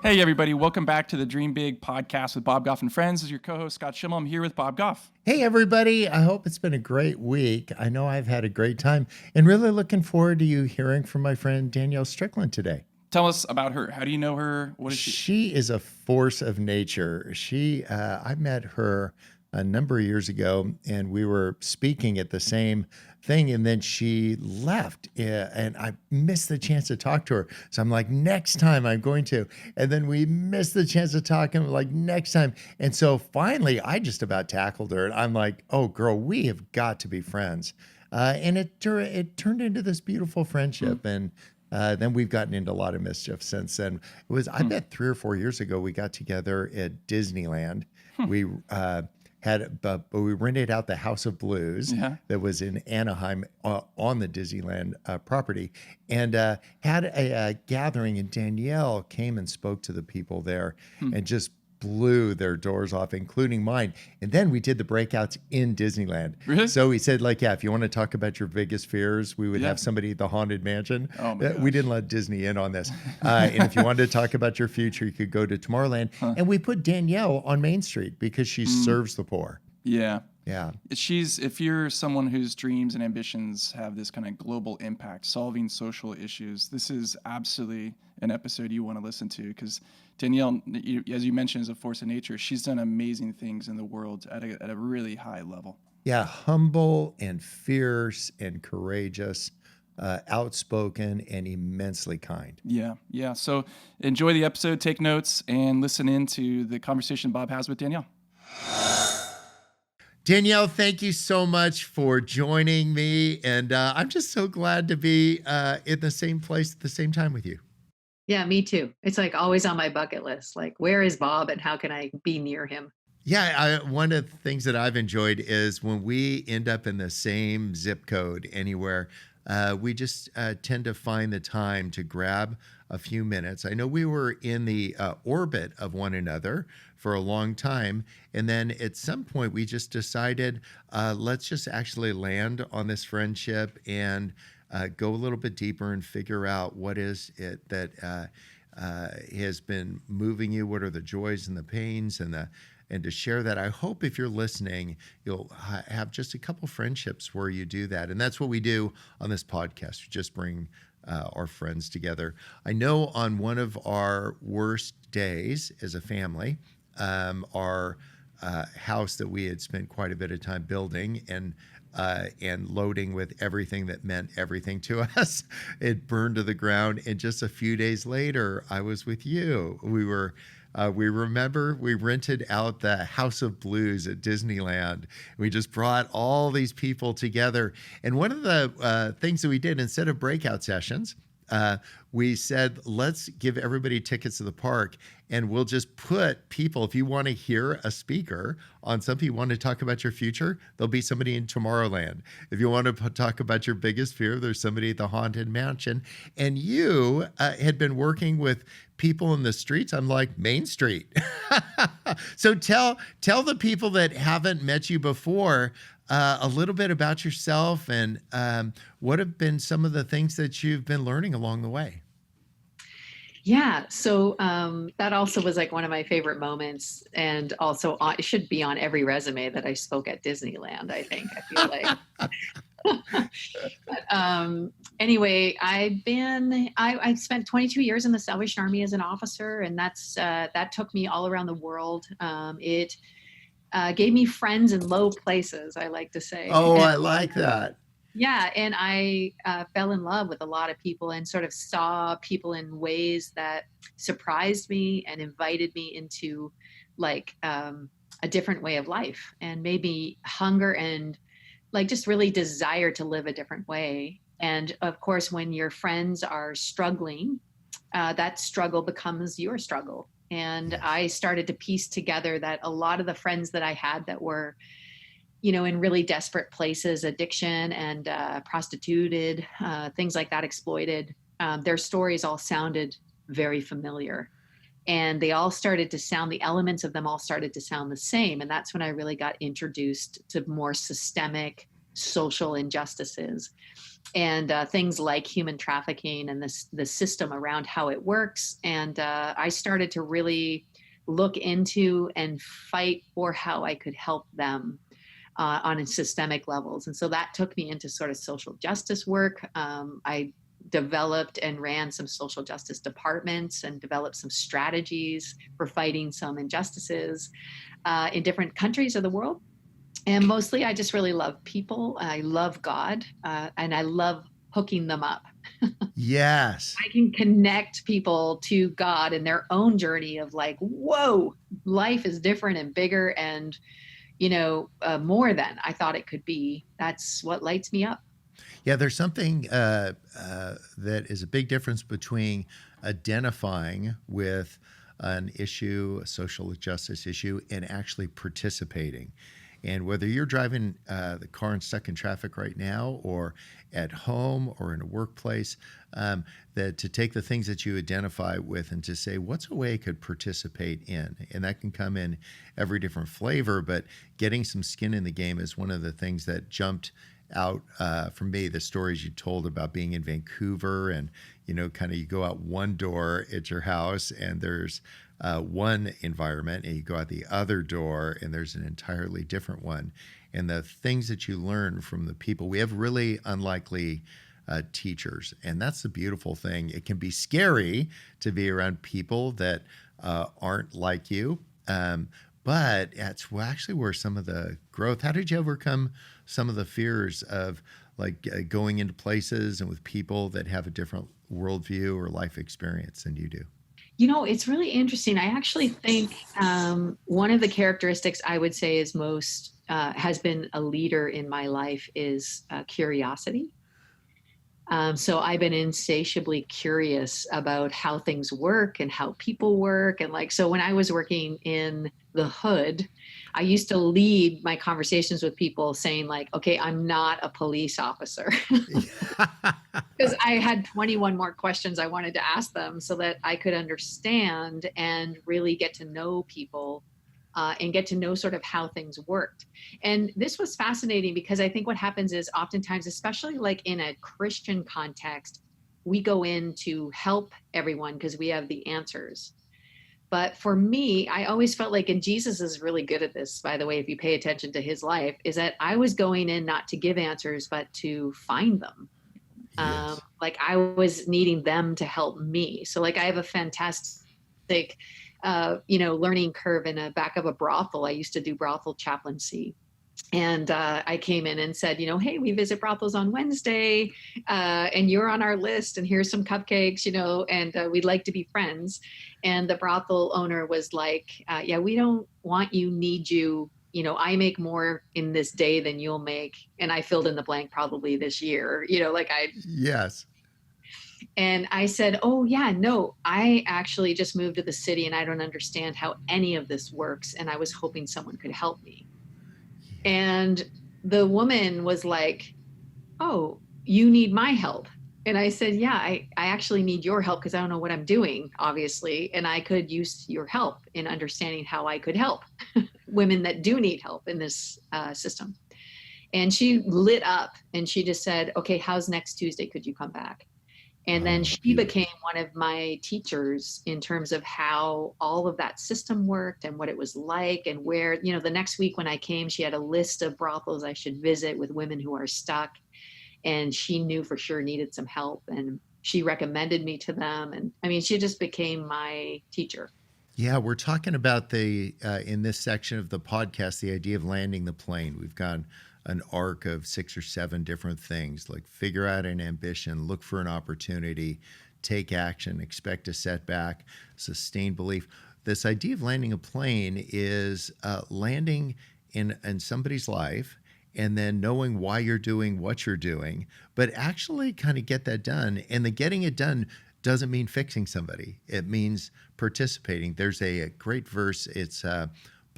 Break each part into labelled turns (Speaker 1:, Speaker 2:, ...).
Speaker 1: Hey, everybody. Welcome back to the Dream Big podcast with Bob Goff and Friends. This is your co-host, Scott Schimmel. I'm here with Bob Goff.
Speaker 2: Hey, everybody. I hope it's been a great week. I know I've had a great time and really looking forward to you hearing from my friend Danielle Strickland today.
Speaker 1: Tell us about her. How do you know her? What is she?
Speaker 2: She is a force of nature. I met her a number of years ago and we were speaking at the same thing, and then she left and I missed the chance to talk to her. So I'm like, next time I'm going to. And then we missed the chance to talk, and I'm like, next time. And so finally I just about tackled her, and I'm like, oh girl, we have got to be friends. And it turned into this beautiful friendship. And then we've gotten into a lot of mischief since then. I bet 3 or 4 years ago, we got together at Disneyland. We but we rented out the House of Blues that was in Anaheim on the Disneyland property, and had a gathering, and Danielle came and spoke to the people there and just blew their doors off, including mine. And then we did the breakouts in Disneyland.
Speaker 1: Really?
Speaker 2: So we said, like, if you want to talk about your biggest fears, we would have somebody at the Haunted Mansion.
Speaker 1: Oh my gosh.
Speaker 2: We didn't let Disney in on this. And if you wanted to talk about your future, you could go to Tomorrowland. And we put Danielle on Main Street because she serves the poor.
Speaker 1: Yeah.
Speaker 2: Yeah.
Speaker 1: If you're someone whose dreams and ambitions have this kind of global impact, solving social issues, this is absolutely an episode you want to listen to, because Danielle, as you mentioned, is a force of nature. She's done amazing things in the world at a really high level.
Speaker 2: Yeah. Humble and fierce and courageous, outspoken and immensely kind.
Speaker 1: Yeah. Yeah. So enjoy the episode, take notes, and listen in to the conversation Bob has with Danielle.
Speaker 2: Danielle, thank you so much for joining me. And I'm just so glad to be in the same place at the same time with you.
Speaker 3: Yeah, me too. It's like always on my bucket list. Like, where is Bob and how can I be near him?
Speaker 2: Yeah, one of the things that I've enjoyed is when we end up in the same zip code anywhere, we just tend to find the time to grab a few minutes. I know we were in the orbit of one another for a long time. And then at some point we just decided, let's just actually land on this friendship and go a little bit deeper and figure out what is it that has been moving you. What are the joys and the pains and to share that. I hope if you're listening, you'll have just a couple friendships where you do that. And that's what we do on this podcast. We just bring our friends together. I know on one of our worst days as a family, our house that we had spent quite a bit of time building and loading with everything that meant everything to us, it burned to the ground. And just a few days later, I was with you. We remember we rented out the House of Blues at Disneyland. We just brought all these people together. And one of the things that we did, instead of breakout sessions, we said, let's give everybody tickets to the park, and we'll just put people, if you want to hear a speaker on something, you want to talk about your future, there'll be somebody in Tomorrowland. If you want to talk about your biggest fear, there's somebody at the Haunted Mansion. And you had been working with people in the streets on like Main Street. So tell the people that haven't met you before a little bit about yourself and what have been some of the things that you've been learning along the way.
Speaker 3: Yeah, so that also was like one of my favorite moments, and also it should be on every resume that I spoke at Disneyland, I think. I feel like. But, anyway, I spent 22 years in the Salvation Army as an officer, and that took me all around the world. It gave me friends in low places, I like to say.
Speaker 2: Oh, I like that.
Speaker 3: Yeah, and I fell in love with a lot of people and sort of saw people in ways that surprised me and invited me into like a different way of life, and maybe hunger and like just really desire to live a different way. And of course, when your friends are struggling, that struggle becomes your struggle. And I started to piece together that a lot of the friends that I had that were, in really desperate places, addiction and prostituted, things like that, exploited, their stories all sounded very familiar. And they all started to sound, the elements of them all started to sound the same. And that's when I really got introduced to more systemic social injustices and things like human trafficking and the system around how it works. And I started to really look into and fight for how I could help them on systemic levels. And so that took me into sort of social justice work. I developed and ran some social justice departments and developed some strategies for fighting some injustices in different countries of the world. And mostly, I just really love people. I love God, and I love hooking them up.
Speaker 2: Yes.
Speaker 3: I can connect people to God in their own journey of like, whoa, life is different and bigger and, more than I thought it could be. That's what lights me up.
Speaker 2: Yeah, there's something that is a big difference between identifying with an issue, a social justice issue, and actually participating. And whether you're driving the car and stuck in traffic right now, or at home, or in a workplace, that to take the things that you identify with and to say, what's a way I could participate in? And that can come in every different flavor, but getting some skin in the game is one of the things that jumped out for me. The stories you told about being in Vancouver, and kind of you go out one door at your house and there's one environment, and you go out the other door and there's an entirely different one. And the things that you learn from the people, we have really unlikely teachers, and that's the beautiful thing. It can be scary to be around people that aren't like you, but that's actually where some of the growth. How did you overcome some of the fears of going into places and with people that have a different worldview or life experience than you do?
Speaker 3: It's really interesting. I actually think one of the characteristics I would say is most has been a leader in my life is curiosity. So I've been insatiably curious about how things work and how people work. And so when I was working in the hood, I used to lead my conversations with people saying okay, I'm not a police officer. Because I had 21 more questions I wanted to ask them so that I could understand and really get to know people and get to know sort of how things worked. And this was fascinating because I think what happens is oftentimes, especially in a Christian context, we go in to help everyone because we have the answers. But for me, I always felt and Jesus is really good at this, by the way, if you pay attention to his life, is that I was going in not to give answers, but to find them.
Speaker 2: Yes.
Speaker 3: I was needing them to help me. So I have a fantastic learning curve in the back of a brothel. I used to do brothel chaplaincy. And I came in and said, hey, we visit brothels on Wednesday, and you're on our list, and here's some cupcakes, and we'd like to be friends. And the brothel owner was like, yeah, we don't want you, need you. I make more in this day than you'll make. And I filled in the blank probably this year,
Speaker 2: Yes.
Speaker 3: And I said, oh, yeah, no, I actually just moved to the city and I don't understand how any of this works. And I was hoping someone could help me. And the woman was like, oh, you need my help. And I said, yeah, I actually need your help because I don't know what I'm doing, obviously. And I could use your help in understanding how I could help women that do need help in this system. And she lit up and she just said, okay, how's next Tuesday? Could you come back? And then she became one of my teachers in terms of how all of that system worked and what it was like and where, the next week when I came, she had a list of brothels I should visit with women who are stuck. And she knew for sure needed some help. And she recommended me to them. And I mean, she just became my teacher.
Speaker 2: Yeah, we're talking about in this section of the podcast, the idea of landing the plane. We've got an arc of 6 or 7 different things, like figure out an ambition, look for an opportunity, take action, expect a setback, sustain belief. This idea of landing a plane is landing in somebody's life and then knowing why you're doing what you're doing, but actually kind of get that done. And the getting it done doesn't mean fixing somebody. It means participating. There's a great verse. It's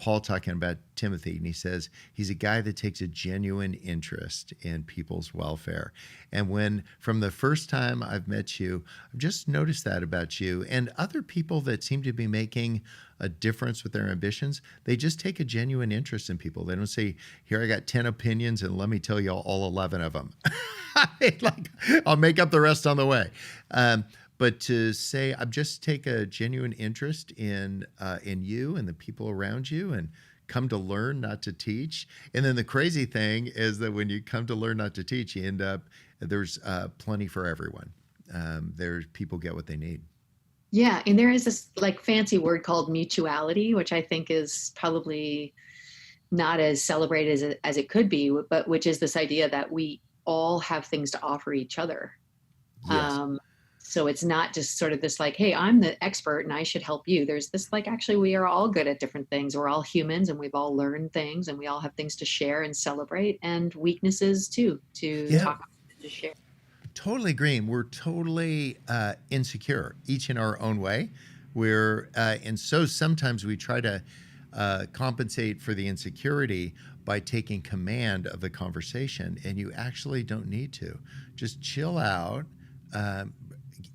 Speaker 2: Paul talking about Timothy, and he says he's a guy that takes a genuine interest in people's welfare. And when, from the first time I've met you, I've just noticed that about you and other people that seem to be making a difference with their ambitions. They just take a genuine interest in people. They don't say, here, I got 10 opinions and let me tell you all 11 of them. Like, I'll make up the rest on the way. But to say, I just take a genuine interest in you and the people around you, and come to learn, not to teach. And then the crazy thing is that when you come to learn, not to teach, you end up, there's plenty for everyone. There's people get what they need.
Speaker 3: Yeah. And there is this like fancy word called mutuality, which I think is probably not as celebrated as it could be, but which is this idea that we all have things to offer each other.
Speaker 2: Yes.
Speaker 3: So it's not just sort of this like, hey, I'm the expert and I should help you. There's this like, actually, we are all good at different things. We're all humans and we've all learned things and we all have things to share and celebrate, and weaknesses too, to talk about and to share.
Speaker 2: Totally agree. We're totally insecure, each in our own way. And so sometimes we try to compensate for the insecurity by taking command of the conversation, and you actually don't need to. Just chill out,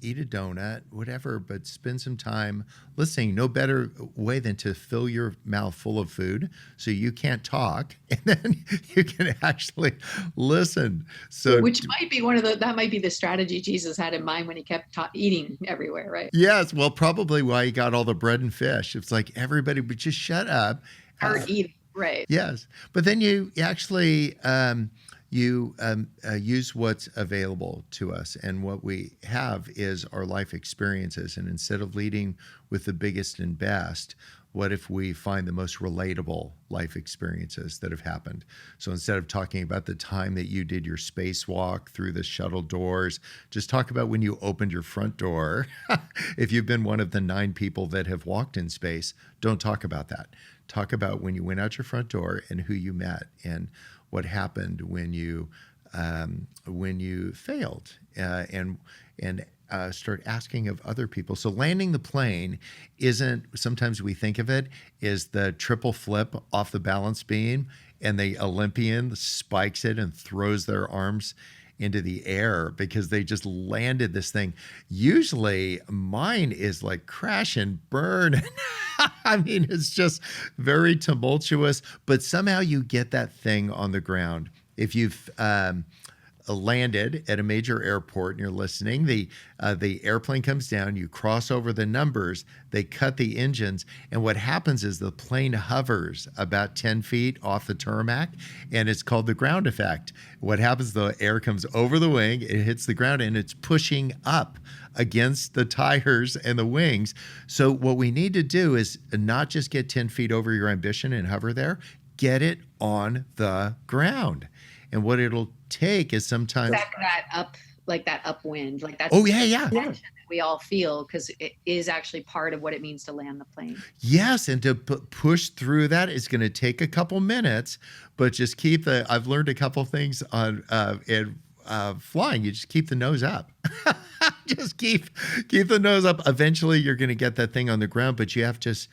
Speaker 2: eat a donut, whatever, but spend some time listening. No better way than to fill your mouth full of food so you can't talk, and then you can actually listen. So,
Speaker 3: which might be that might be the strategy Jesus had in mind when he kept eating everywhere, right?
Speaker 2: Yes, well, probably why he got all the bread and fish. It's like, everybody would just shut up.
Speaker 3: Start eating, right?
Speaker 2: Yes, but then you actually use what's available to us, and what we have is our life experiences. And instead of leading with the biggest and best, what if we find the most relatable life experiences that have happened? So instead of talking about the time that you did your spacewalk through the shuttle doors, just talk about when you opened your front door. If you've been one of the 9 people that have walked in space, don't talk about that. Talk about when you went out your front door and who you met and what happened when you failed, and start asking of other people. So landing the plane isn't, sometimes we think of it, is the triple flip off the balance beam, and the Olympian spikes it and throws their arms into the air because they just landed this thing. Usually mine is like crash and burn. I mean, it's just very tumultuous, but somehow you get that thing on the ground. If you've landed at a major airport and you're listening, the airplane comes down, you cross over the numbers, they cut the engines, and what happens is the plane hovers about 10 feet off the tarmac, and it's called the ground effect. What happens, the air comes over the wing, it hits the ground, and it's pushing up against the tires and the wings. So what we need to do is not just get 10 feet over your ambition and hover there, get it on the ground. And what it'll take is sometimes
Speaker 3: that upwind, like that's
Speaker 2: that
Speaker 3: we all feel, because it is actually part of what it means to land the plane.
Speaker 2: Yes, and to push through that is going to take a couple minutes, but just I've learned a couple things on flying. You just keep the nose up. Just keep the nose up. Eventually, you're going to get that thing on the ground, but you have to just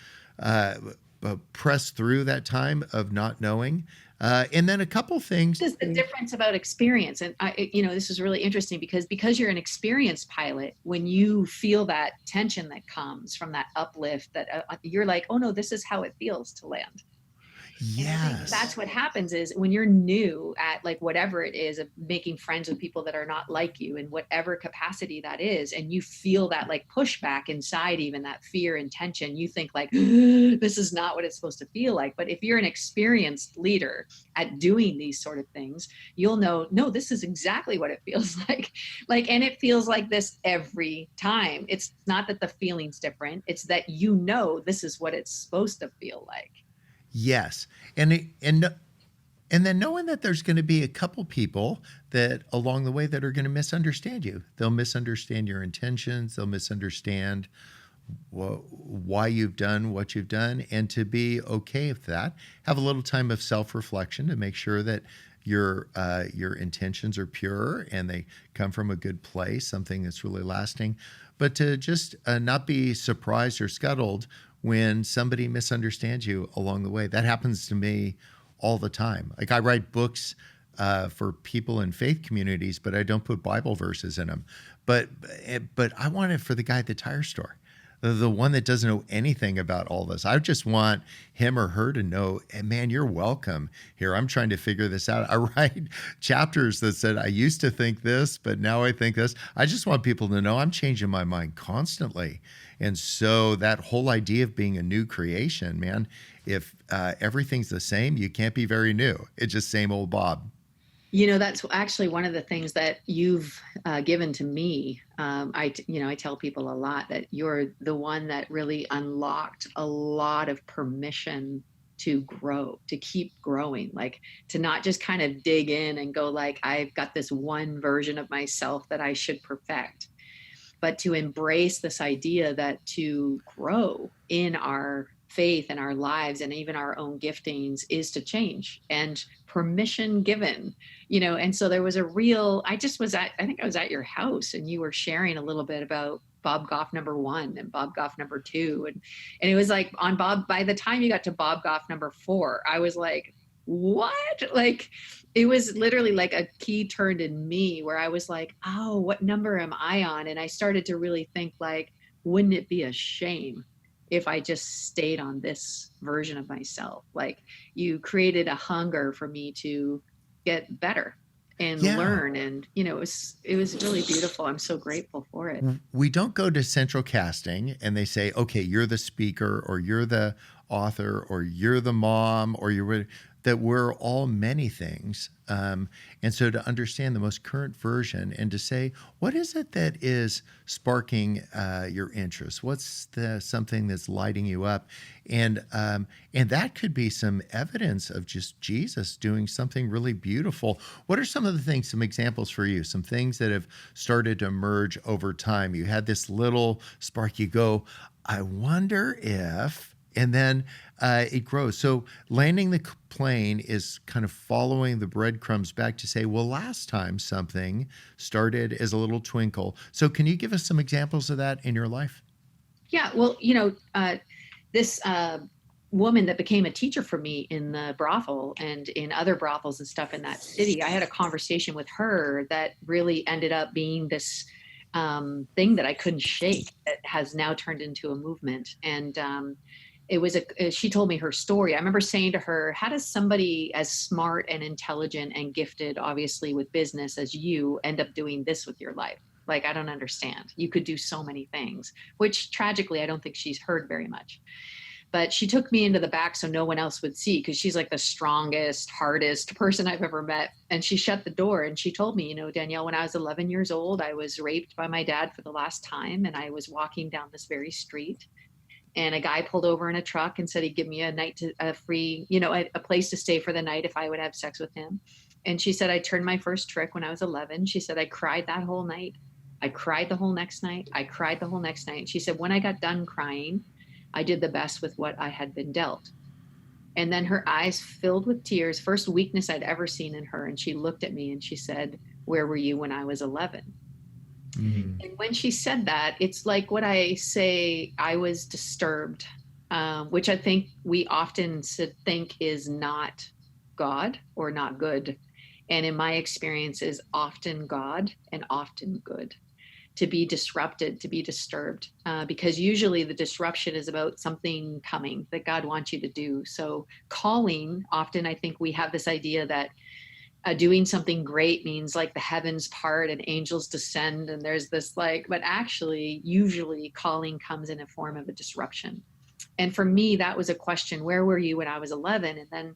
Speaker 2: press through that time of not knowing. And then a couple things.
Speaker 3: This is the difference about experience. And this is really interesting because you're an experienced pilot, when you feel that tension that comes from that uplift, that you're like, oh no, this is how it feels to land.
Speaker 2: Yes.
Speaker 3: That's what happens is when you're new at like whatever it is of making friends with people that are not like you in whatever capacity that is, and you feel that like pushback inside, even that fear and tension, you think like, this is not what it's supposed to feel like. But if you're an experienced leader at doing these sort of things, you'll know, no, this is exactly what it feels like. And it feels like this every time. It's not that the feeling's different. It's that, this is what it's supposed to feel like.
Speaker 2: Yes. And then knowing that there's going to be a couple people that along the way that are going to misunderstand you. They'll misunderstand your intentions. They'll misunderstand why you've done what you've done, and to be okay with that. Have a little time of self-reflection to make sure that your intentions are pure and they come from a good place, something that's really lasting. But to just not be surprised or scuttled when somebody misunderstands you along the way. That happens to me all the time. Like I write books for people in faith communities, but I don't put Bible verses in them. But I want it for the guy at the tire store, the one that doesn't know anything about all this. I just want him or her to know, hey, man, you're welcome here. I'm trying to figure this out. I write chapters that said, I used to think this, but now I think this. I just want people to know I'm changing my mind constantly. And so that whole idea of being a new creation, man, if everything's the same, you can't be very new. It's just same old Bob.
Speaker 3: You know, that's actually one of the things that you've given to me. I tell people a lot that you're the one that really unlocked a lot of permission to grow, to keep growing, like to not just kind of dig in and go like, I've got this one version of myself that I should perfect, but to embrace this idea that to grow in our faith and our lives and even our own giftings is to change, and permission given, and so there was a real, I think I was at your house and you were sharing a little bit about Bob Goff number 1 and Bob Goff number 2. And it was like on Bob, by the time you got to Bob Goff number 4, I was like, what? Like, it was literally like a key turned in me where I was like, oh, what number am I on? And I started to really think like, wouldn't it be a shame if I just stayed on this version of myself? Like, you created a hunger for me to get better and learn. And, it was really beautiful. I'm so grateful for it.
Speaker 2: We don't go to central casting and they say, okay, you're the speaker or you're the author or you're the mom or that we're all many things. And so to understand the most current version and to say, what is it that is sparking your interest? What's something that's lighting you up? And that could be some evidence of just Jesus doing something really beautiful. What are some of the things, some examples for you, some things that have started to emerge over time? You had this little spark, you go, I wonder if, and then it grows. So landing the plane is kind of following the breadcrumbs back to say, well, last time something started as a little twinkle. So can you give us some examples of that in your life?
Speaker 3: Yeah, well, this woman that became a teacher for me in the brothel and in other brothels and stuff in that city, I had a conversation with her that really ended up being this thing that I couldn't shake that has now turned into a movement. And she told me her story. I remember saying to her, how does somebody as smart and intelligent and gifted, obviously with business as you, end up doing this with your life? Like, I don't understand. You could do so many things, which tragically, I don't think she's heard very much. But she took me into the back so no one else would see, because she's like the strongest, hardest person I've ever met. And she shut the door and she told me, Danielle, when I was 11 years old, I was raped by my dad for the last time. And I was walking down this very street. And a guy pulled over in a truck and said he'd give me a free, a place to stay for the night if I would have sex with him. And she said, I turned my first trick when I was 11. She said, I cried that whole night. I cried the whole next night. I cried the whole next night. She said, when I got done crying, I did the best with what I had been dealt. And then her eyes filled with tears, first weakness I'd ever seen in her. And she looked at me and she said, where were you when I was 11? Mm-hmm. And when she said that, it's like what I say, I was disturbed, which I think we often think is not God or not good. And in my experience is often God and often good. To be disrupted, to be disturbed, because usually the disruption is about something coming that God wants you to do. So calling, often I think we have this idea that doing something great means like the heavens part and angels descend and there's this but actually usually calling comes in a form of a disruption. And for me, that was a question, where were you when I was 11? And then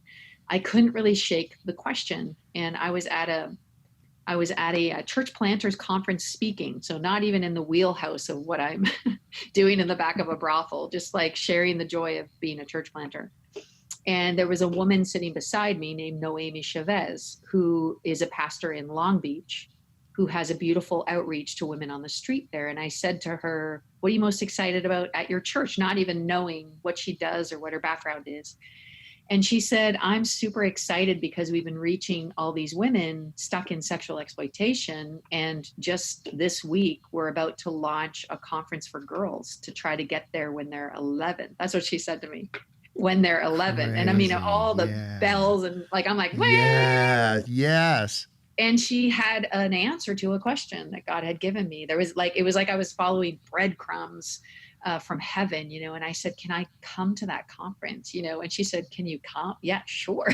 Speaker 3: I couldn't really shake the question. And I was at a church planters conference speaking. So not even in the wheelhouse of what I'm doing in the back of a brothel, just like sharing the joy of being a church planter. And there was a woman sitting beside me named Noemi Chavez, who is a pastor in Long Beach, who has a beautiful outreach to women on the street there. And I said to her, what are you most excited about at your church? Not even knowing what she does or what her background is. And she said, I'm super excited because we've been reaching all these women stuck in sexual exploitation. And just this week, we're about to launch a conference for girls to try to get there when they're 11. That's what she said to me. When they're 11.
Speaker 2: Crazy.
Speaker 3: And I mean, all the bells and like, I'm like, wait.
Speaker 2: Yeah, yes.
Speaker 3: And she had an answer to a question that God had given me. There was like, it was like I was following breadcrumbs from heaven, you know, and I said, can I come to that conference, you know? And she said, can you come? Yeah, sure.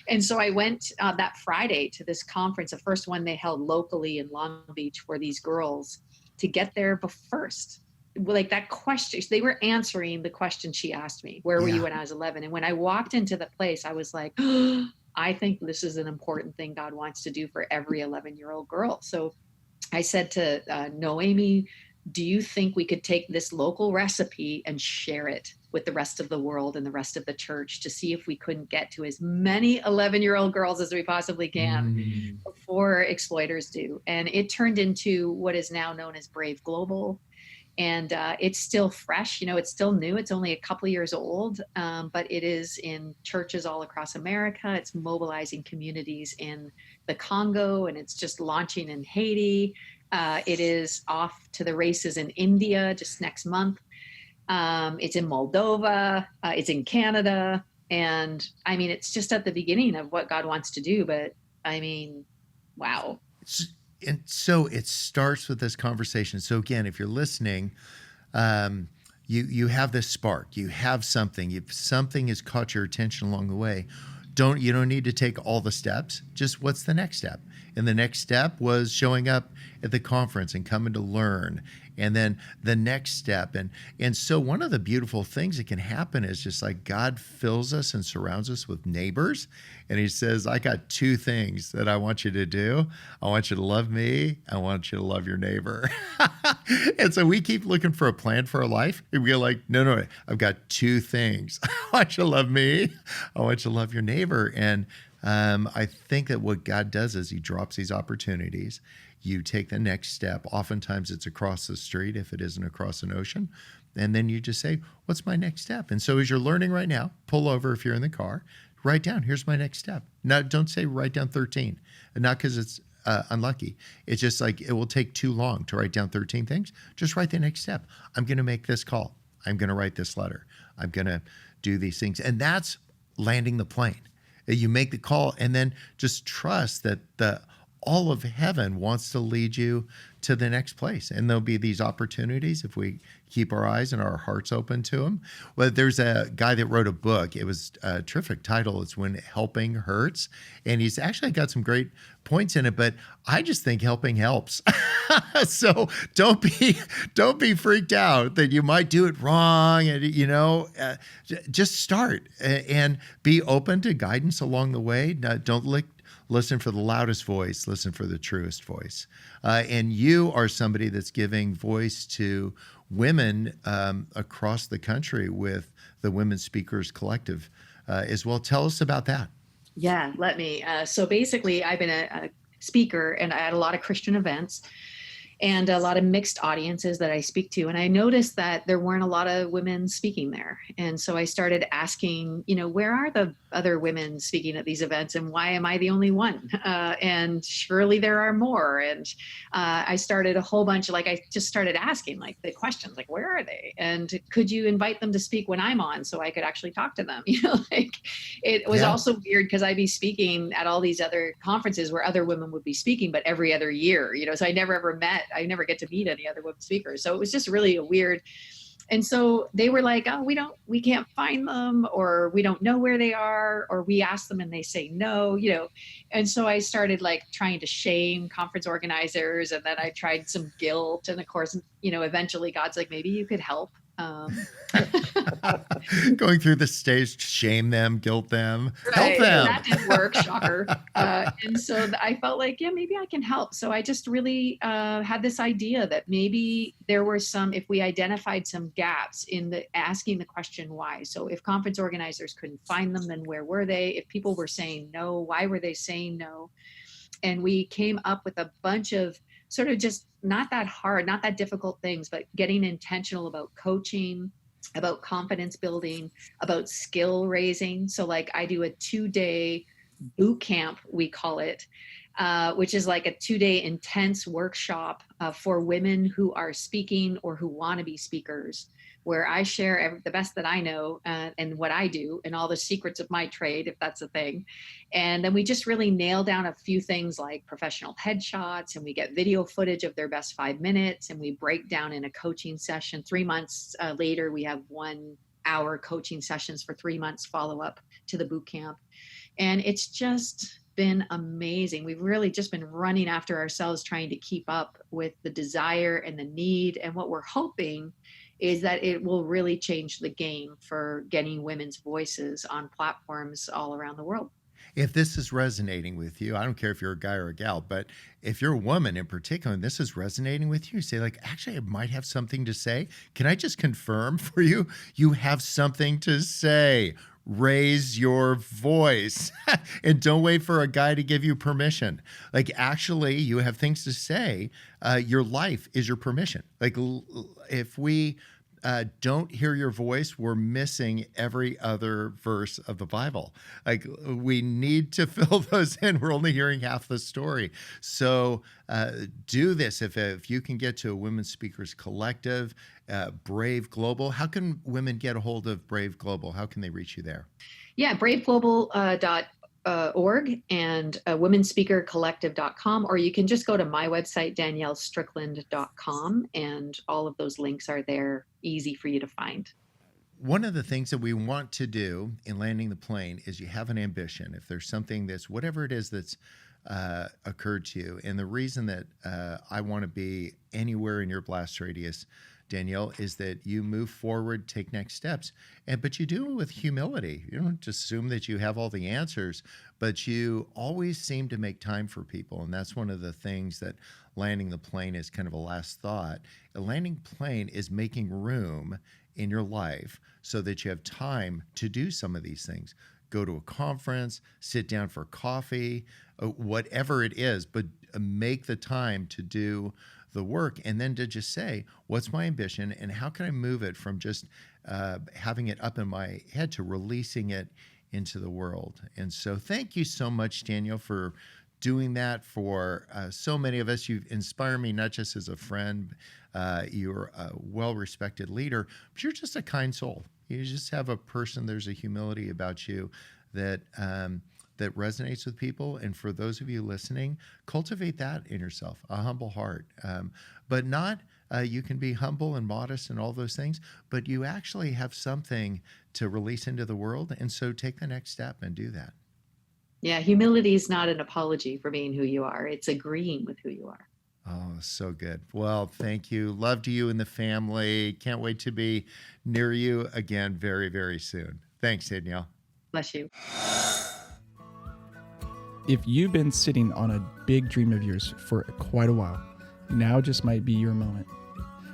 Speaker 3: And so I went that Friday to this conference, the first one they held locally in Long Beach for these girls to get there first. Like that question, they were answering the question she asked me, where were you when I was 11? And when I walked into the place, I was like, oh, I think this is an important thing God wants to do for every 11-year-old girl. So I said to Noemi, do you think we could take this local recipe and share it with the rest of the world and the rest of the church to see if we couldn't get to as many 11-year-old girls as we possibly can before exploiters do? And it turned into what is now known as Brave Global. And it's still fresh, you know, it's still new. It's only a couple years old, but it is in churches all across America. It's mobilizing communities in the Congo, and it's just launching in Haiti. It is off to the races in India just next month. It's in Moldova. It's in Canada. And I mean, it's just at the beginning of what God wants to do. But I mean, wow.
Speaker 2: And so it starts with this conversation. So again, if you're listening, you have this spark, you have something, if something has caught your attention along the way, you don't need to take all the steps. Just what's the next step? And the next step was showing up at the conference and coming to learn. And then the next step. And so one of the beautiful things that can happen is just like God fills us and surrounds us with neighbors. And he says, I got two things that I want you to do. I want you to love me. I want you to love your neighbor. And so we keep looking for a plan for our life. And we're like, no, I've got two things. I want you to love me. I want you to love your neighbor. And I think that what God does is he drops these opportunities. You take the next step. Oftentimes it's across the street if it isn't across an ocean. And then you just say, what's my next step? And so as you're learning right now, pull over if you're in the car, write down, here's my next step. Now, don't say write down 13. And not because it's unlucky. It's just like it will take too long to write down 13 things. Just write the next step. I'm going to make this call. I'm going to write this letter. I'm going to do these things. And that's landing the plane. You make the call and then just trust that all of heaven wants to lead you to the next place. And there'll be these opportunities if we keep our eyes and our hearts open to them. Well, there's a guy that wrote a book. It was a terrific title. It's When Helping Hurts. And he's actually got some great points in it, but I just think helping helps. So don't be freaked out that you might do it wrong. And, just start and be open to guidance along the way. Don't listen for the loudest voice, listen for the truest voice. And you are somebody that's giving voice to women across the country with the Women Speakers Collective as well. Tell us about that.
Speaker 3: Yeah, let me. So basically, I've been a speaker and I had a lot of Christian events and a lot of mixed audiences that I speak to. And I noticed that there weren't a lot of women speaking there. And so I started asking, where are the other women speaking at these events and why am I the only one? And surely there are more. And I started a whole bunch of I just started asking the questions, where are they? And could you invite them to speak when I'm on so I could actually talk to them? It was also weird because I'd be speaking at all these other conferences where other women would be speaking, but every other year, so I never get to meet any other women speakers. So it was just really a weird. And so they were like, oh, we can't find them, or we don't know where they are, or we ask them and they say no, And so I started trying to shame conference organizers. And then I tried some guilt. And of course, eventually God's like, maybe you could help.
Speaker 2: Going through the stage, shame them, guilt them,
Speaker 3: right.
Speaker 2: Help them.
Speaker 3: That didn't work, shocker. And so I felt like, maybe I can help. So I just really had this idea that maybe there were if we identified some gaps in asking the question why. So if conference organizers couldn't find them, then where were they? If people were saying no, why were they saying no? And we came up with a bunch of sort of just not that hard, not that difficult things, but getting intentional about coaching, about confidence building, about skill raising. So like I do a 2-day boot camp, we call it, which is like a 2-day intense workshop for women who are speaking or who want to be speakers, where I share the best that I know and what I do and all the secrets of my trade, if that's a thing. And then we just really nail down a few things like professional headshots, and we get video footage of their best 5 minutes, and we break down in a coaching session. 3 months later, we have 1-hour coaching sessions for 3 months follow up to the boot camp. And it's just been amazing. We've really just been running after ourselves, trying to keep up with the desire and the need. And what we're hoping is that it will really change the game for getting women's voices on platforms all around the world.
Speaker 2: If this is resonating with you, I don't care if you're a guy or a gal, but if you're a woman in particular and this is resonating with you, say like, actually, I might have something to say. Can I just confirm for you? You have something to say. Raise your voice and don't wait for a guy to give you permission. Like, actually, you have things to say. Your life is your permission. Like, if we don't hear your voice, we're missing every other verse of the Bible. Like, we need to fill those in. We're only hearing half the story. So do this. If you can get to a Women's Speakers Collective, Brave Global. How can women get a hold of Brave Global? How can they reach you there?
Speaker 3: Yeah, braveglobal.org and womenspeakercollective.com, or you can just go to my website, DanielleStrickland.com, and all of those links are there, easy for you to find.
Speaker 2: One of the things that we want to do in landing the plane is you have an ambition. If there's something that's, whatever it is that's occurred to you, and the reason that I want to be anywhere in your blast radius, Danielle, is that you move forward, take next steps, but you do it with humility. You don't just assume that you have all the answers, but you always seem to make time for people. And that's one of the things that landing the plane is kind of a last thought. A landing plane is making room in your life so that you have time to do some of these things. Go to a conference, sit down for coffee, whatever it is, but make the time to do the work, and then to just say, what's my ambition and how can I move it from just having it up in my head to releasing it into the world. And so thank you so much, Danielle, for doing that for so many of us. You inspire me not just as a friend, you're a well-respected leader, but you're just a kind soul. You just have a person, there's a humility about you that that resonates with people. And for those of you listening, cultivate that in yourself, a humble heart. But not, you can be humble and modest and all those things, but you actually have something to release into the world. And so take the next step and do that.
Speaker 3: Yeah, humility is not an apology for being who you are. It's agreeing with who you are.
Speaker 2: Oh, so good. Well, thank you. Love to you and the family. Can't wait to be near you again very, very soon. Thanks, Danielle.
Speaker 3: Bless you.
Speaker 1: If you've been sitting on a big dream of yours for quite a while, now just might be your moment.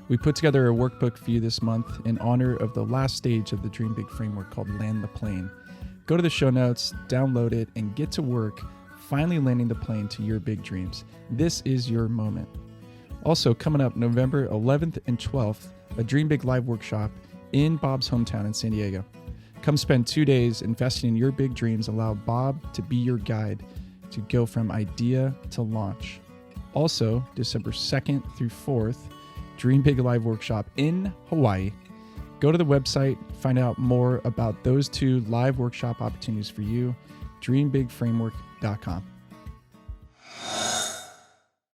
Speaker 1: We put together a workbook for you this month in honor of the last stage of the Dream Big framework called Land the Plane. Go to the show notes, download it, and get to work finally landing the plane to your big dreams. This is your moment. Also, coming up November 11th and 12th, a Dream Big live workshop in Bob's hometown in San Diego. Come spend 2 days investing in your big dreams. Allow Bob to be your guide to go from idea to launch. Also, December 2nd through 4th, Dream Big Live Workshop in Hawaii. Go to the website, find out more about those 2 live workshop opportunities for you, dreambigframework.com.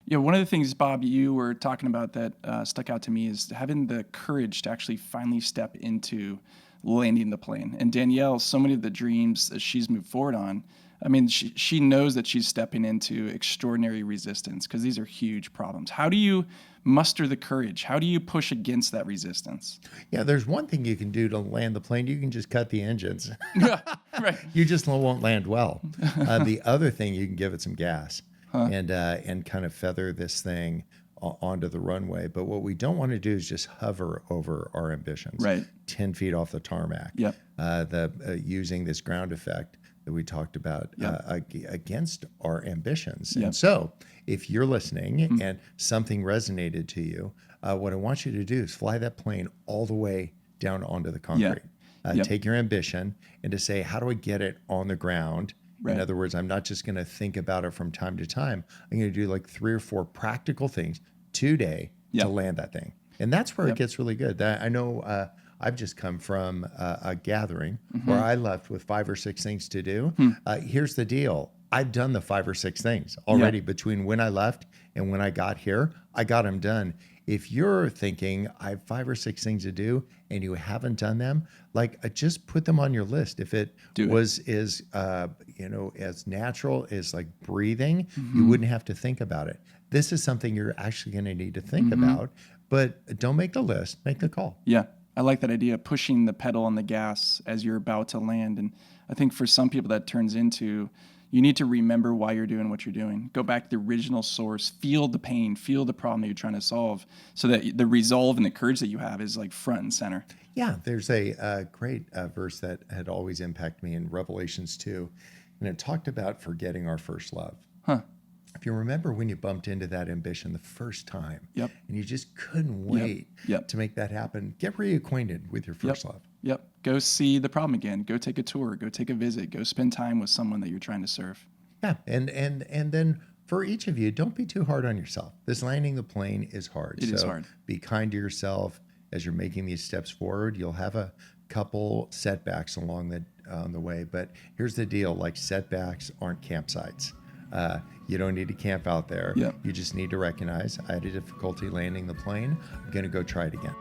Speaker 1: Yeah, one of the things, Bob, you were talking about that stuck out to me is having the courage to actually finally step into landing the plane. And Danielle, so many of the dreams that she's moved forward on, I mean, she knows that she's stepping into extraordinary resistance because these are huge problems. How do you muster the courage? How do you push against that resistance?
Speaker 2: Yeah, there's one thing you can do to land the plane. You can just cut the engines.
Speaker 1: Yeah, right.
Speaker 2: You just won't land well. The other thing, you can give it some gas and kind of feather this thing onto the runway. But what we don't want to do is just hover over our ambitions.
Speaker 1: Right.
Speaker 2: 10 feet off the tarmac.
Speaker 1: Yep.
Speaker 2: Using this ground effect that we talked about against our ambitions.
Speaker 1: Yep.
Speaker 2: And so if you're listening and something resonated to you, what I want you to do is fly that plane all the way down onto the concrete.
Speaker 1: Yep.
Speaker 2: Take your ambition and to say, how do I get it on the ground?
Speaker 1: Right.
Speaker 2: In other words, I'm not just going to think about it from time to time. I'm going to do like 3 or 4 practical things today
Speaker 1: Yep.
Speaker 2: to land that thing. And that's where
Speaker 1: Yep.
Speaker 2: it gets really good. That I know I've just come from a gathering
Speaker 1: Mm-hmm.
Speaker 2: where I left with 5 or 6 things to do. Here's the deal. I've done the 5 or 6 things already between when I left and when I got here. I got them done. If you're thinking I have 5 or 6 things to do and you haven't done them, like just put them on your list. If it was as as natural as like breathing, you wouldn't have to think about it. This is something you're actually going to need to think about, but don't make the list, make the call.
Speaker 1: Yeah. I like that idea of pushing the pedal on the gas as you're about to land. And I think for some people that turns into, you need to remember why you're doing what you're doing. Go back to the original source, feel the pain, feel the problem that you're trying to solve, so that the resolve and the courage that you have is like front and center.
Speaker 2: Yeah, there's a great verse that had always impacted me in Revelations 2, and it talked about forgetting our first love.
Speaker 1: Huh.
Speaker 2: If you remember when you bumped into that ambition the first time,
Speaker 1: Yep.
Speaker 2: and you just couldn't wait
Speaker 1: Yep.
Speaker 2: to make that happen, get reacquainted with your first love.
Speaker 1: Yep. Go see the problem again. Go take a tour. Go take a visit. Go spend time with someone that you're trying to serve.
Speaker 2: Yeah, and then for each of you, don't be too hard on yourself. This landing the plane is hard.
Speaker 1: It is hard.
Speaker 2: Be kind to yourself as you're making these steps forward. You'll have a couple setbacks along the way, but here's the deal: like setbacks aren't campsites. You don't need to camp out there.
Speaker 1: Yep.
Speaker 2: You just need to recognize I had a difficulty landing the plane. I'm going to go try it again.